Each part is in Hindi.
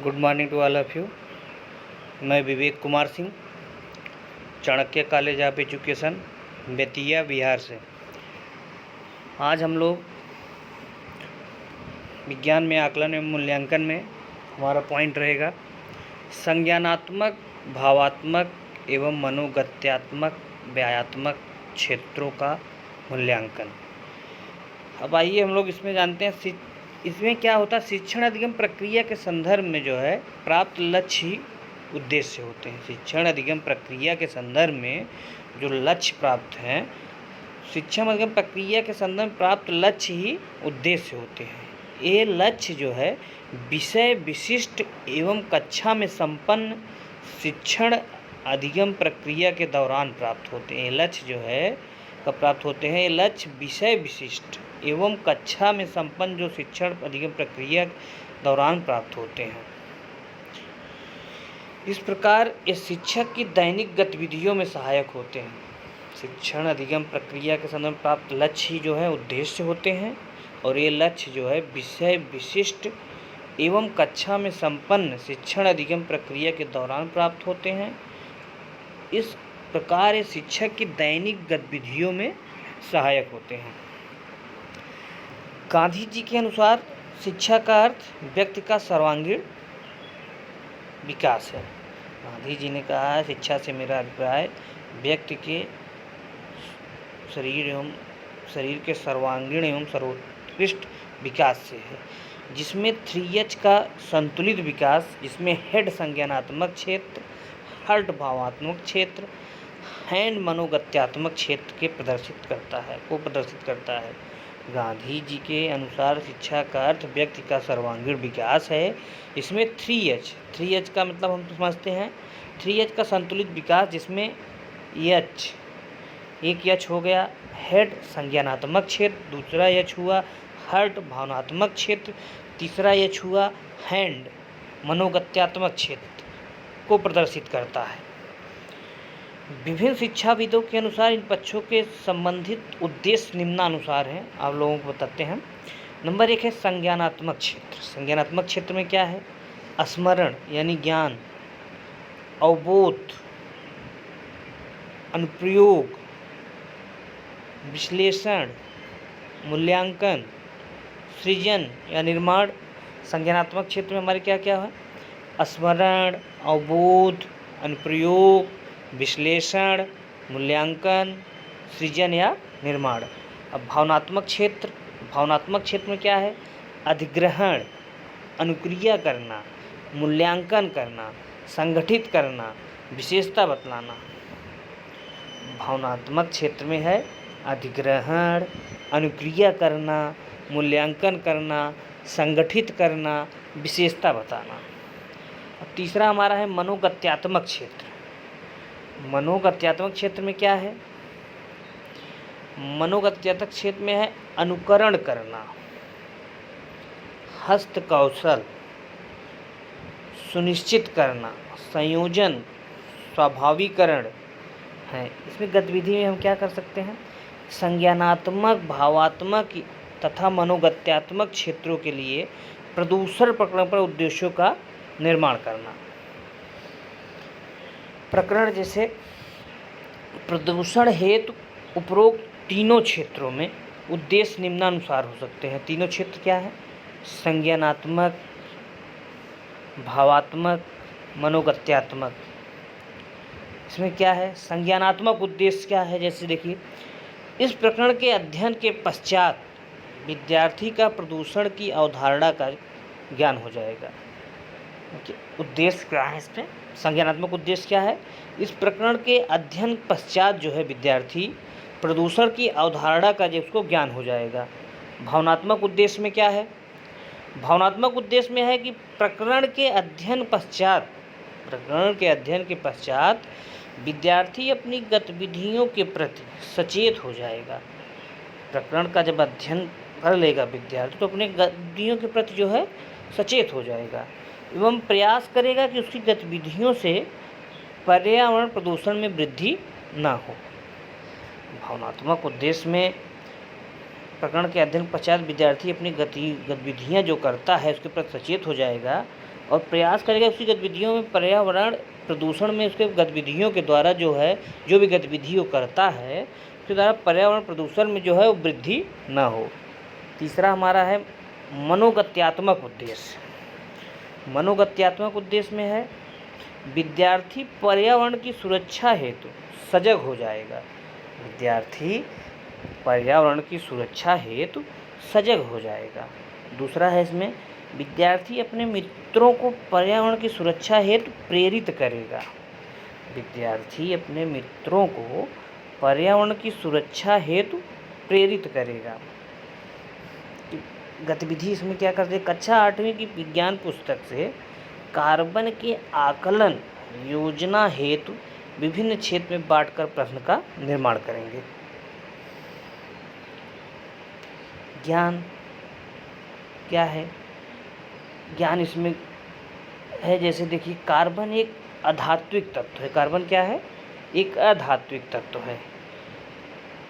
Good morning to all of you. मैं Vivek Kumar Singh, Chanakya college of education, Bettiah, Bihar से। आज हम लोग विज्ञान में आकलन एवं मूल्यांकन में हमारा पॉइंट रहेगा संज्ञानात्मक, भावात्मक एवं मनोगत्यात्मक व्यायात्मक क्षेत्रों का मूल्यांकन। अब आइए हम लोग इसमें जानते हैं इसमें क्या होता है। शिक्षण अधिगम प्रक्रिया के संदर्भ में जो है प्राप्त लक्ष्य ही उद्देश्य होते हैं। शिक्षण अधिगम प्रक्रिया के संदर्भ में जो लक्ष्य प्राप्त हैं, शिक्षण अधिगम प्रक्रिया के संदर्भ में प्राप्त लक्ष्य ही उद्देश्य होते हैं। ये लक्ष्य जो है विषय विशिष्ट एवं कक्षा में संपन्न शिक्षण अधिगम प्रक्रिया के दौरान प्राप्त होते हैं। लक्ष्य जो है कब प्राप्त होते हैं? ये लक्ष्य विषय विशिष्ट एवं कक्षा में संपन्न जो शिक्षण अधिगम प्रक्रिया के दौरान प्राप्त होते हैं। इस प्रकार ये शिक्षक की दैनिक गतिविधियों में सहायक होते हैं। शिक्षण अधिगम प्रक्रिया के संदर्भ में प्राप्त लक्ष्य ही जो है उद्देश्य होते हैं और ये लक्ष्य जो है विषय विशिष्ट एवं कक्षा में संपन्न शिक्षण अधिगम प्रक्रिया के दौरान प्राप्त होते हैं। इस प्रकार ये शिक्षक की दैनिक गतिविधियों में सहायक होते हैं। गांधी जी के अनुसार शिक्षा का अर्थ व्यक्ति का सर्वांगीण विकास है। गांधी जी ने कहा है शिक्षा से मेरा अभिप्राय व्यक्ति के शरीर के सर्वांगीण एवं सर्वोत्कृष्ट विकास से है, जिसमें 3H का संतुलित विकास, जिसमें हेड संज्ञानात्मक क्षेत्र, हर्ट भावात्मक क्षेत्र, हैंड मनोगत्यात्मक क्षेत्र को प्रदर्शित करता है। गांधी जी के अनुसार शिक्षा का अर्थ व्यक्ति का सर्वांगीण विकास है। इसमें 3H का मतलब हम तो समझते हैं 3H का संतुलित विकास, जिसमें एक H हो गया हेड संज्ञानात्मक क्षेत्र, दूसरा H हुआ हर्ट भावनात्मक क्षेत्र, तीसरा H हुआ हैंड मनोगत्यात्मक क्षेत्र को प्रदर्शित करता है। विभिन्न शिक्षाविदों के अनुसार इन पक्षों के संबंधित उद्देश्य निम्नानुसार हैं। आप लोगों को बताते हैं। नंबर 1 है संज्ञानात्मक क्षेत्र। संज्ञानात्मक क्षेत्र में क्या है? स्मरण यानी ज्ञान, अवबोध, अनुप्रयोग, विश्लेषण, मूल्यांकन, सृजन या निर्माण। संज्ञानात्मक क्षेत्र में हमारे क्या क्या है? स्मरण, अवबोध, अनुप्रयोग, विश्लेषण, मूल्यांकन, सृजन या निर्माण। अब भावनात्मक क्षेत्र में क्या है? अधिग्रहण, अनुक्रिया करना, मूल्यांकन करना, संगठित करना, विशेषता बतलाना। भावनात्मक क्षेत्र में है अधिग्रहण, अनुक्रिया करना, मूल्यांकन करना, संगठित करना, विशेषता बताना। अब तीसरा हमारा है मनोगत्यात्मक क्षेत्र। मनोगत्यात्मक क्षेत्र में क्या है? मनोगत्यात्मक क्षेत्र में है अनुकरण करना, हस्त कौशल, सुनिश्चित करना, संयोजन, स्वाभाविकरण है। इसमें गतिविधि में हम क्या कर सकते हैं? संज्ञानात्मक, भावात्मक तथा मनोगत्यात्मक क्षेत्रों के लिए प्रदूषण प्रकरण पर उद्देश्यों का निर्माण करना। प्रकरण जैसे प्रदूषण हेतु उपरोक्त तीनों क्षेत्रों में उद्देश्य निम्नानुसार हो सकते हैं। तीनों क्षेत्र क्या है? संज्ञानात्मक, भावात्मक, मनोगत्यात्मक। इसमें क्या है? संज्ञानात्मक उद्देश्य क्या है? जैसे देखिए, इस प्रकरण के अध्ययन के पश्चात विद्यार्थी का प्रदूषण की अवधारणा का ज्ञान हो जाएगा। उद्देश्य क्या है इसमें? संज्ञानात्मक उद्देश्य क्या है? इस प्रकरण के अध्ययन पश्चात जो है विद्यार्थी प्रदूषण की अवधारणा का जो उसको ज्ञान हो जाएगा। भावनात्मक उद्देश्य में क्या है? भावनात्मक उद्देश्य में है कि प्रकरण के अध्ययन के पश्चात विद्यार्थी अपनी गतिविधियों के प्रति सचेत हो जाएगा। प्रकरण का जब अध्ययन कर लेगा विद्यार्थी तो अपने गतिविधियों के प्रति जो है सचेत हो जाएगा एवं प्रयास करेगा कि उसकी गतिविधियों से पर्यावरण प्रदूषण में वृद्धि ना हो। भावनात्मक उद्देश्य में प्रकरण के अध्ययन पश्चात विद्यार्थी अपनी गतिविधियाँ जो करता है उसके प्रति सचेत हो जाएगा और प्रयास करेगा उसकी गतिविधियों में पर्यावरण प्रदूषण में उसके गतिविधियों के द्वारा जो है, जो भी गतिविधि वो करता है उसके द्वारा पर्यावरण प्रदूषण में जो है वो वृद्धि न हो। तीसरा हमारा है मनोगत्यात्मक उद्देश्य। मनोगत्यात्मक उद्देश्य में है विद्यार्थी पर्यावरण की सुरक्षा हेतु सजग हो जाएगा। विद्यार्थी पर्यावरण की सुरक्षा हेतु सजग हो जाएगा। दूसरा है इसमें विद्यार्थी अपने मित्रों को पर्यावरण की सुरक्षा हेतु प्रेरित करेगा। विद्यार्थी अपने मित्रों को पर्यावरण की सुरक्षा हेतु प्रेरित करेगा। गतिविधि इसमें क्या करते हैं, कक्षा 8वीं की विज्ञान पुस्तक से कार्बन के आकलन योजना हेतु विभिन्न क्षेत्र में बांटकर प्रश्न का निर्माण करेंगे। ज्ञान क्या है, ज्ञान इसमें है जैसे देखिए कार्बन एक अधात्विक तत्व है। कार्बन क्या है, एक अधात्विक तत्व है,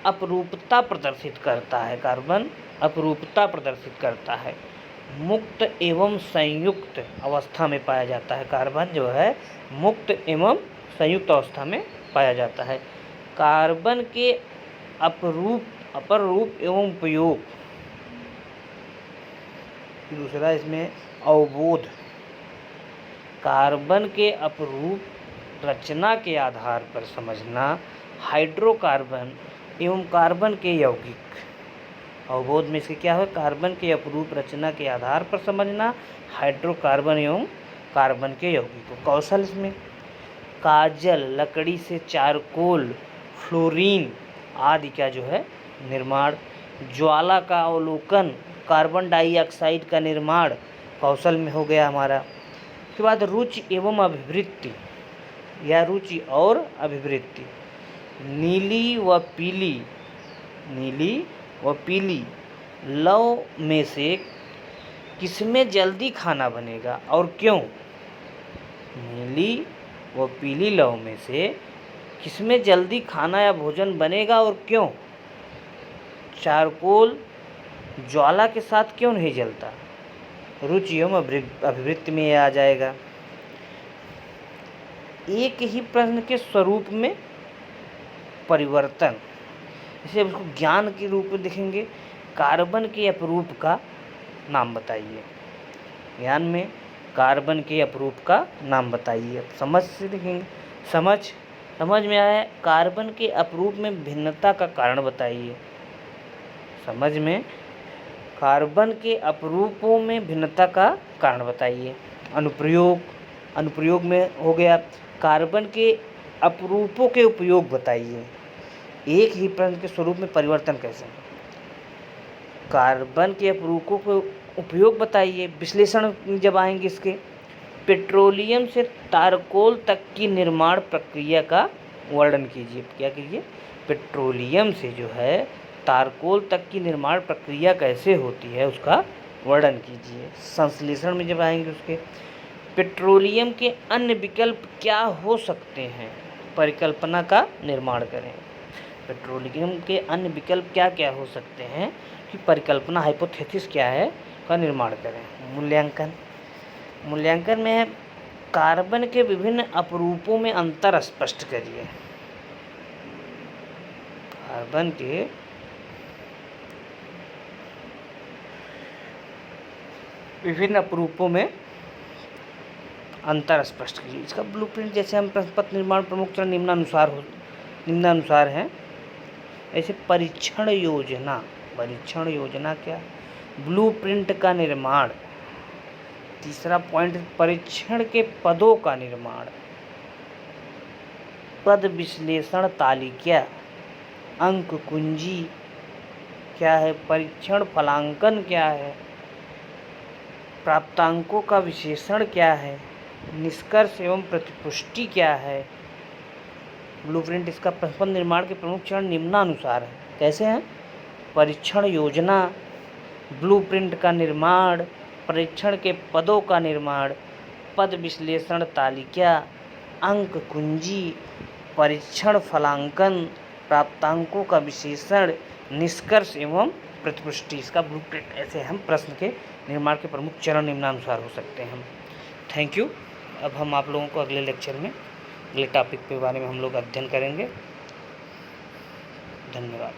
अपरूपता प्रदर्शित करता है। कार्बन अपरूपता प्रदर्शित करता है, मुक्त एवं संयुक्त अवस्था में पाया जाता है। कार्बन जो है मुक्त एवं संयुक्त अवस्था में पाया जाता है। कार्बन के अपर रूप एवं उपयोग। दूसरा इसमें अवबोध। कार्बन के अपरूप रचना के आधार पर समझना हाइड्रोकार्बन एवं कार्बन के यौगिक। अवबोध में इसके क्या है, कार्बन के अपरूप रचना के आधार पर समझना हाइड्रोकार्बन एवं कार्बन के यौगिकों। कौशल इसमें काजल, लकड़ी से चारकोल, फ्लोरीन आदि का जो है निर्माण। ज्वाला का अवलोकन, कार्बन डाइऑक्साइड का निर्माण कौशल में हो गया हमारा। उसके बाद रुचि एवं अभिवृत्ति या रुचि और अभिवृत्ति। नीली व पीली लौ में से किसमें जल्दी खाना बनेगा और क्यों? नीली व पीली लौ में से किसमें जल्दी खाना या भोजन बनेगा और क्यों? चारकोल ज्वाला के साथ क्यों नहीं जलता? रुचि एवं अभिवृत्ति में यह आ जाएगा। एक ही प्रश्न के स्वरूप में परिवर्तन, इसे उसको ज्ञान के रूप में देखेंगे। कार्बन के अपरूप का नाम बताइए। ज्ञान में कार्बन के अपरूप का नाम बताइए। समझ से देखेंगे। समझ में आया कार्बन के अपरूप में भिन्नता का कारण बताइए। समझ में कार्बन के अपरूपों में भिन्नता का कारण बताइए। अनुप्रयोग में हो गया कार्बन के अपरूपों के उपयोग बताइए। एक ही प्रश्न के स्वरूप में परिवर्तन कैसे? कार्बन के अपरूपों के उपयोग बताइए। विश्लेषण जब आएंगे इसके, पेट्रोलियम से तारकोल तक की निर्माण प्रक्रिया का वर्णन कीजिए। क्या कीजिए? पेट्रोलियम से जो है तारकोल तक की निर्माण प्रक्रिया कैसे होती है उसका वर्णन कीजिए। संश्लेषण में जब आएंगे उसके, पेट्रोलियम के अन्य विकल्प क्या हो सकते हैं, परिकल्पना का निर्माण करें। पेट्रोलियम के अन्य विकल्प क्या क्या हो सकते हैं कि परिकल्पना, हाइपोथेसिस क्या है, का निर्माण करें। मूल्यांकन में है कार्बन के विभिन्न अपरूपों में अंतर स्पष्ट करिए। कार्बन के विभिन्न अपरूपों में अंतर स्पष्ट कीजिए। इसका ब्लूप्रिंट जैसे हम प्रश्न पत्र निर्माण प्रमुख चरण निम्नानुसार हैं। ऐसे परीक्षण योजना क्या? ब्लूप्रिंट का निर्माण। तीसरा पॉइंट परीक्षण के पदों का निर्माण। पद विश्लेषण तालिका, अंक कुंजी क्या है, परीक्षण फलांकन क्या है, प्राप्तांकों का विशेषण क्या है, निष्कर्ष एवं प्रतिपुष्टि क्या है। ब्लूप्रिंट इसका प्रश्न निर्माण के प्रमुख चरण निम्नानुसार है। कैसे हैं? परीक्षण योजना, ब्लूप्रिंट का निर्माण, परीक्षण के पदों का निर्माण, पद विश्लेषण तालिका, अंक कुंजी, परीक्षण फलांकन, प्राप्तांकों का विशेषण, निष्कर्ष एवं प्रतिपुष्टि। इसका ब्लूप्रिंट। ऐसे हम प्रश्न के निर्माण के प्रमुख चरण निम्नानुसार हो सकते हैं। Thank you. अब हम आप लोगों को अगले लेक्चर में अगले टॉपिक के बारे में हम लोग अध्ययन करेंगे। धन्यवाद।